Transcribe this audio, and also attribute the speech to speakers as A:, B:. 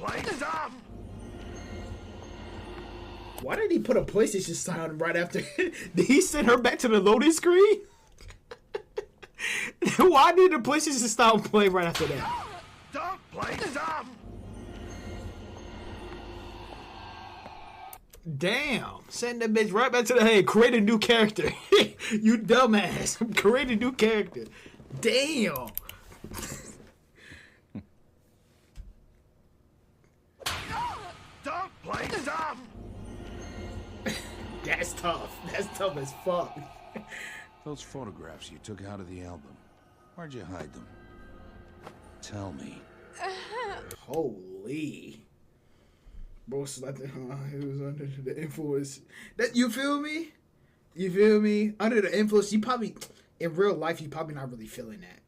A: play dumb.
B: Why did he put a PlayStation sign right after? Did he send her back to the loading screen? Why did the PlayStation style play right after that?
A: Don't play dumb.
B: Damn, send that bitch right back to the head. Create a new character. You dumbass. Create a new character. Damn.
A: Don't play dumb.
B: That's tough. That's tough as fuck.
C: Those photographs you took out of the album, where'd you hide them? Tell me.
B: Holy. Bro slept he was under the influence. That, you feel me? You feel me? Under the influence, you probably, in real life, you probably not really feeling that.